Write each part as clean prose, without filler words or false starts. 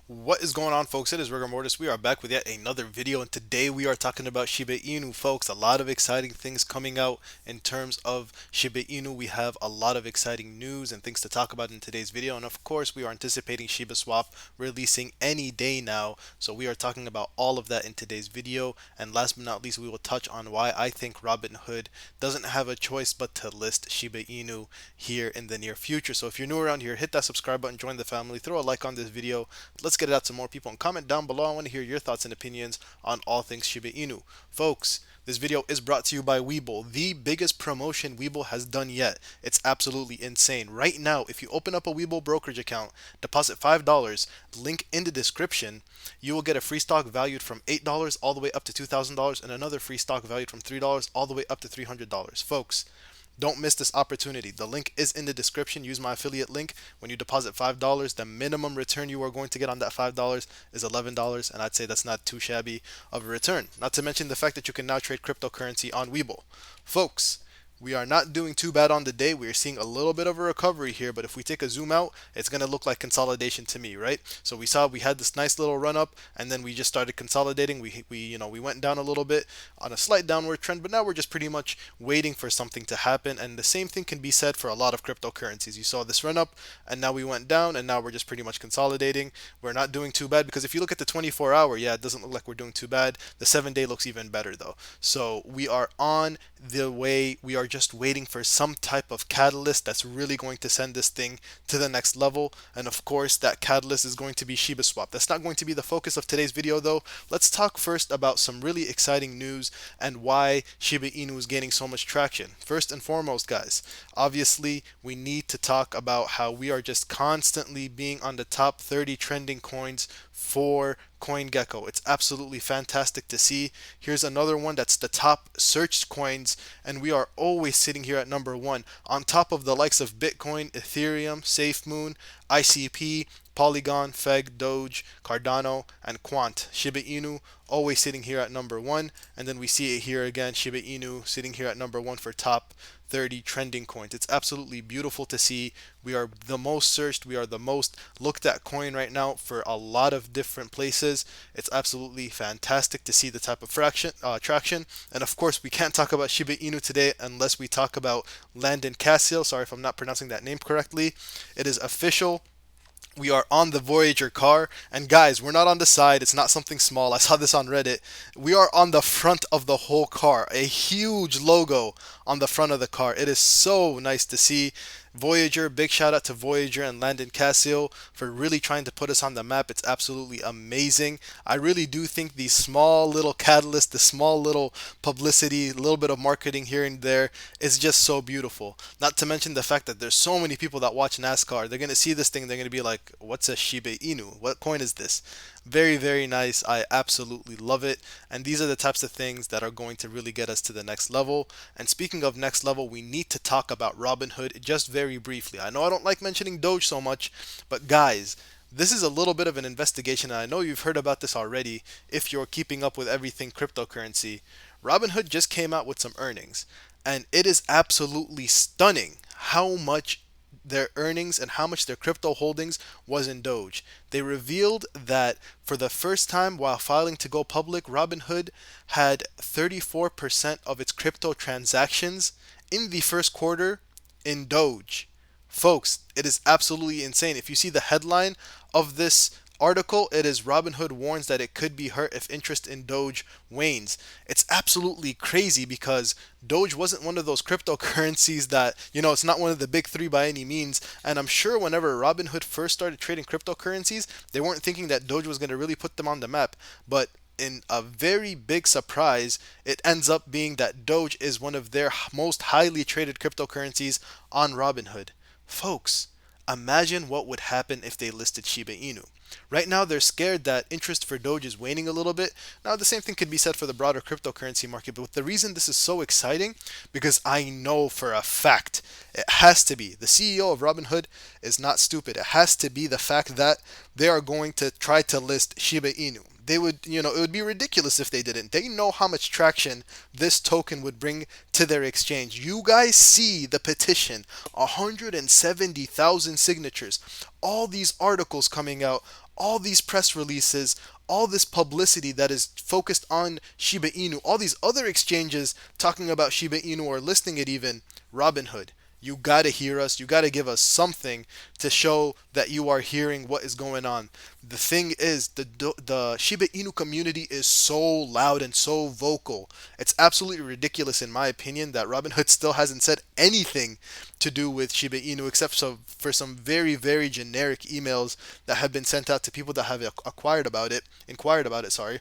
What is going on, folks? It is Rigor Mortis. We are back with yet another video, and today we are talking about Shiba Inu, folks. A lot of exciting things coming out in terms of Shiba Inu. We have a lot of exciting news and things to talk about in today's video, and of course, we are anticipating ShibaSwap releasing any day now. So we are talking about all of that in today's video, and last but not least, we will touch on why I think Robinhood doesn't have a choice but to list Shiba Inu here in the near future. So if you're new around here, hit that subscribe button, join the family, throw a like on this video. Let's get it out to more people and comment down below. I want to hear your thoughts and opinions on all things Shiba Inu. Folks, this video is brought to you by Webull, the biggest promotion Webull has done yet. It's absolutely insane. Right now, if you open up a Webull brokerage account, deposit $5, link in the description, you will get a free stock valued from $8 all the way up to $2,000 and another free stock valued from $3 all the way up to $300. Folks, don't miss this opportunity. The link is in the description. Use my affiliate link. When you deposit $5, the minimum return you are going to get on that $5 is $11, and I'd say that's not too shabby of a return. Not to mention the fact that you can now trade cryptocurrency on Webull. Folks, we are not doing too bad on the day. We are seeing a little bit of a recovery here, but if we take a zoom out, it's going to look like consolidation to me, right? So we had this nice little run up, and then we just started consolidating. We went down a little bit on a slight downward trend, but now we're just pretty much waiting for something to happen. And the same thing can be said for a lot of cryptocurrencies. You saw this run up, and now we went down, and now we're just pretty much consolidating. We're not doing too bad because if you look at the 24-hour, yeah, it doesn't look like we're doing too bad. The 7-day looks even better though. So we are on the way. We are just waiting for some type of catalyst that's really going to send this thing to the next level. And of course, that catalyst is going to be ShibaSwap. That's not going to be the focus of today's video though. Let's talk first about some really exciting news and why Shiba Inu is gaining so much traction. First and foremost, guys, obviously we need to talk about how we are just constantly being on the top 30 trending coins for CoinGecko. It's absolutely fantastic to see. Here's another one that's the top searched coins, and we are always sitting here at number one, on top of the likes of Bitcoin, Ethereum, SafeMoon, ICP, Polygon, Feg, Doge, Cardano, and Quant. Shiba Inu always sitting here at number one, and then we see it here again, Shiba Inu sitting here at number one for top 30 trending coins. It's absolutely beautiful to see. We are the most searched, we are the most looked at coin right now for a lot of different places. It's absolutely fantastic to see the type of traction. And of course, we can't talk about Shiba Inu today unless we talk about Landon Cassiel. Sorry if I'm not pronouncing that name correctly. It is official. We are on the Voyager car, and guys, we're not on the side. It's not something small. I saw this on Reddit. We are on the front of the whole car, a huge logo on the front of the car. It is so nice to see. Voyager, big shout out to Voyager and Landon Cassio for really trying to put us on the map. It's absolutely amazing. I really do think these small little catalysts, the small little publicity, a little bit of marketing here and there is just so beautiful. Not to mention the fact that there's so many people that watch NASCAR. They're going to see this thing, they're going to be like, what's a Shiba Inu? What coin is this? Very, very nice. I absolutely love it. And these are the types of things that are going to really get us to the next level. And speaking of next level, we need to talk about Robinhood just very briefly. I know I don't like mentioning Doge so much, but guys, this is a little bit of an investigation, and I know you've heard about this already if you're keeping up with everything cryptocurrency. Robinhood just came out with some earnings, and it is absolutely stunning how much their earnings and how much their crypto holdings was in Doge. They revealed that for the first time while filing to go public, Robinhood had 34% of its crypto transactions in the first quarter in Doge. Folks, it is absolutely insane. If you see the headline of this article, it is Robinhood warns that it could be hurt if interest in Doge wanes. It's absolutely crazy because Doge wasn't one of those cryptocurrencies that, it's not one of the big three by any means. And I'm sure whenever Robinhood first started trading cryptocurrencies, they weren't thinking that Doge was going to really put them on the map. But in a very big surprise, it ends up being that Doge is one of their most highly traded cryptocurrencies on Robinhood. Folks, imagine what would happen if they listed Shiba Inu. Right now, they're scared that interest for Doge is waning a little bit. Now, the same thing could be said for the broader cryptocurrency market, but the reason this is so exciting, because I know for a fact, it has to be, the CEO of Robinhood is not stupid. It has to be the fact that they are going to try to list Shiba Inu. They would, it would be ridiculous if they didn't. They know how much traction this token would bring to their exchange. You guys see the petition, 170,000 signatures, all these articles coming out, all these press releases, all this publicity that is focused on Shiba Inu, all these other exchanges talking about Shiba Inu or listing it even, Robinhood, you gotta hear us. You gotta give us something to show that you are hearing what is going on. The thing is, the Shiba Inu community is so loud and so vocal. It's absolutely ridiculous, in my opinion, that Robinhood still hasn't said anything to do with Shiba Inu, except for some very, very generic emails that have been sent out to people that have inquired about it. Sorry.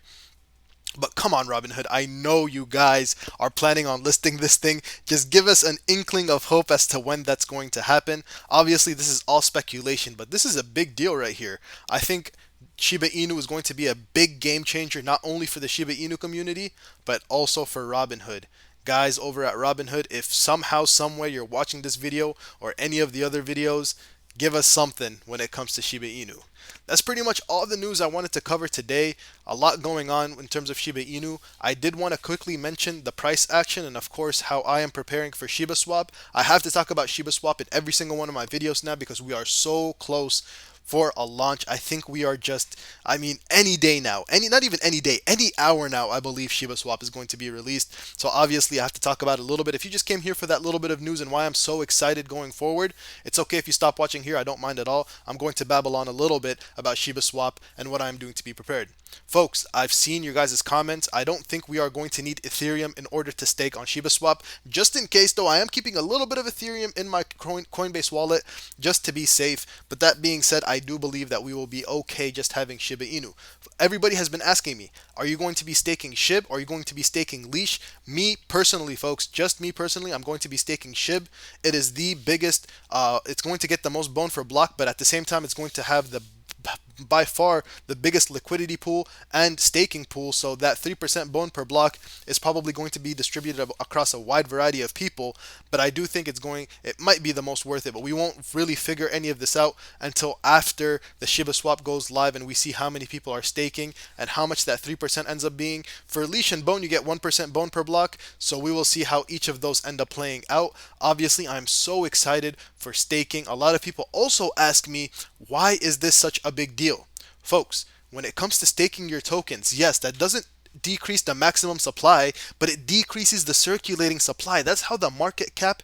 But come on, Robinhood. I know you guys are planning on listing this thing. Just give us an inkling of hope as to when that's going to happen. Obviously, this is all speculation, but this is a big deal right here. I think Shiba Inu is going to be a big game changer, not only for the Shiba Inu community, but also for Robinhood. Guys over at Robinhood, if somehow, someway you're watching this video or any of the other videos, give us something when it comes to Shiba Inu. That's pretty much all the news I wanted to cover today. A lot going on in terms of Shiba Inu. I did want to quickly mention the price action and of course how I am preparing for SHIBASWAP. I have to talk about SHIBASWAP in every single one of my videos now because we are so close for a launch. I think we are just, I mean, any day now, not even any day, any hour now, I believe SHIBASWAP is going to be released. So obviously I have to talk about it a little bit. If you just came here for that little bit of news and why I'm so excited going forward, it's okay if you stop watching here. I don't mind at all. I'm going to babble on a little bit about SHIBASWAP and what I'm doing to be prepared. Folks, I've seen your guys' comments. I don't think we are going to need Ethereum in order to stake on SHIBASWAP. Just in case though, I am keeping a little bit of Ethereum in my Coinbase wallet just to be safe. But that being said, I do believe that we will be okay just having Shiba Inu. Everybody has been asking me, are you going to be staking Shib? Or are you going to be staking Leash? Me personally, folks, just me personally, I'm going to be staking Shib. It is the biggest, it's going to get the most bone for block, but at the same time, it's going to have the by far the biggest liquidity pool and staking pool, so that 3% bone per block is probably going to be distributed across a wide variety of people. But I do think it might be the most worth it, but we won't really figure any of this out until after the SHIBASWAP goes live and we see how many people are staking and how much that 3% ends up being. For Leash and Bone, you get 1% bone per block, so we will see how each of those end up playing out. Obviously, I'm so excited for staking. A lot of people also ask me, why is this such a big deal? Folks, when it comes to staking your tokens, yes, that doesn't decrease the maximum supply, but it decreases the circulating supply. That's how the market cap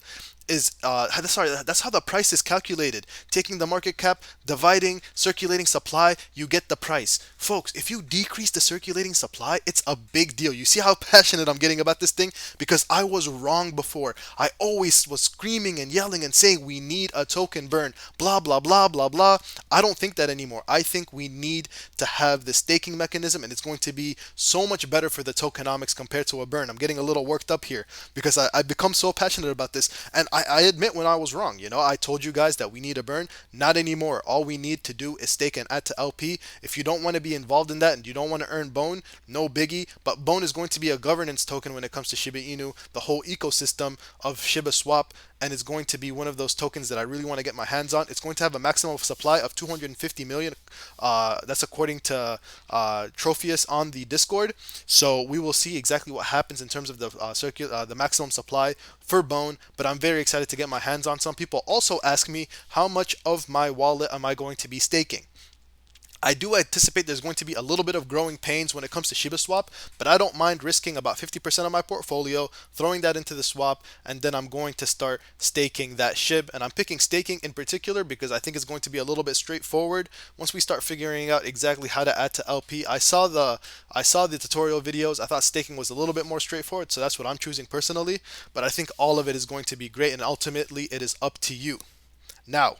is that's how the price is calculated. Taking the market cap, dividing circulating supply, you get the price. Folks, if you decrease the circulating supply, it's a big deal. You see how passionate I'm getting about this thing? Because I was wrong before. I always was screaming and yelling and saying we need a token burn, blah blah blah blah blah. I don't think that anymore. I think we need to have the staking mechanism, and it's going to be so much better for the tokenomics compared to a burn. I'm getting a little worked up here because I've become so passionate about this, and I admit when I was wrong. You know, I told you guys that we need a burn. Not anymore. All we need to do is stake and add to LP. If you don't want to be involved in that and you don't want to earn Bone, no biggie. But Bone is going to be a governance token when it comes to Shiba Inu, the whole ecosystem of SHIBASWAP, and it's going to be one of those tokens that I really want to get my hands on. It's going to have a maximum supply of 250 million. That's according to Tropheus on the Discord. So we will see exactly what happens in terms of the maximum supply for Bone. But I'm very excited to get my hands on. Some people also ask me, how much of my wallet am I going to be staking? I do anticipate there's going to be a little bit of growing pains when it comes to SHIBASWAP, but I don't mind risking about 50% of my portfolio, throwing that into the swap, and then I'm going to start staking that SHIB. And I'm picking staking in particular because I think it's going to be a little bit straightforward. Once we start figuring out exactly how to add to LP, I saw the tutorial videos. I thought staking was a little bit more straightforward, so that's what I'm choosing personally. But I think all of it is going to be great, and ultimately it is up to you. Now,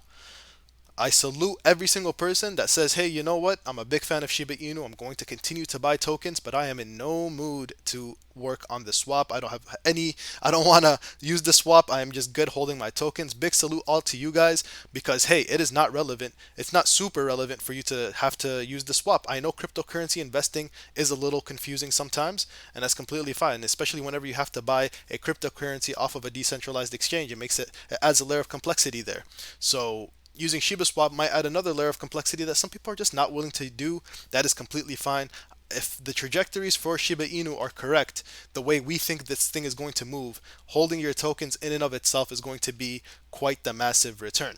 I salute every single person that says, hey, you know what? I'm a big fan of Shiba Inu. I'm going to continue to buy tokens, but I am in no mood to work on the swap. I don't want to use the swap. I am just good holding my tokens. Big salute all to you guys because, hey, it is not relevant. It's not super relevant for you to have to use the swap. I know cryptocurrency investing is a little confusing sometimes, and that's completely fine, especially whenever you have to buy a cryptocurrency off of a decentralized exchange. It adds a layer of complexity there. So using SHIBASWAP might add another layer of complexity that some people are just not willing to do. That is completely fine. If the trajectories for Shiba Inu are correct, the way we think this thing is going to move, holding your tokens in and of itself is going to be quite the massive return.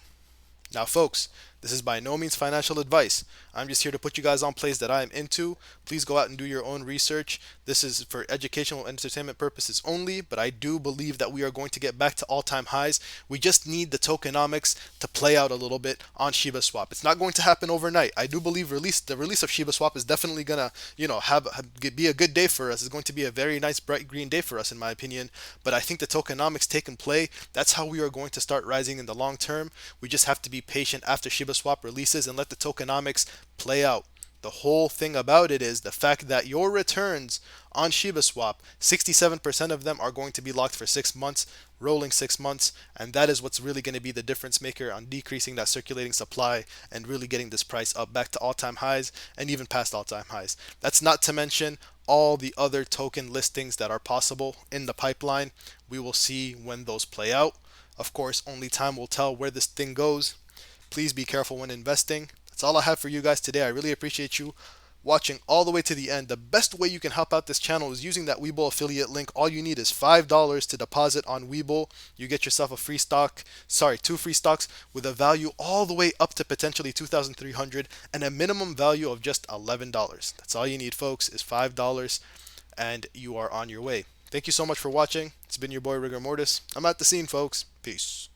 Now, folks, This is by no means financial advice. I'm just here to put you guys on plays that I'm into. Please go out and do your own research. This is for educational and entertainment purposes only, but I do believe that we are going to get back to all-time highs. We just need the tokenomics to play out a little bit on ShibaSwap. It's not going to happen overnight. I do believe the release of ShibaSwap is definitely gonna, be a good day for us. It's going to be a very nice bright green day for us in my opinion. But I think the tokenomics take and play. That's how we are going to start rising in the long term. We just have to be patient after ShibaSwap releases and let the tokenomics play out. The whole thing about it is the fact that your returns on ShibaSwap, 67% of them are going to be locked for 6 months, rolling 6 months, and that is what's really going to be the difference maker on decreasing that circulating supply and really getting this price up back to all-time highs and even past all-time highs. That's not to mention all the other token listings that are possible in the pipeline. We will see when those play out. Of course, only time will tell where this thing goes. Please be careful when investing. That's all I have for you guys today. I really appreciate you watching all the way to the end. The best way you can help out this channel is using that Webull affiliate link. All you need is $5 to deposit on Webull. You get yourself a free stock, two free stocks with a value all the way up to potentially 2,300 and a minimum value of just $11. That's all you need, folks, is $5 and you are on your way. Thank you so much for watching. It's been your boy Rigor Mortis. I'm at the scene, folks. Peace.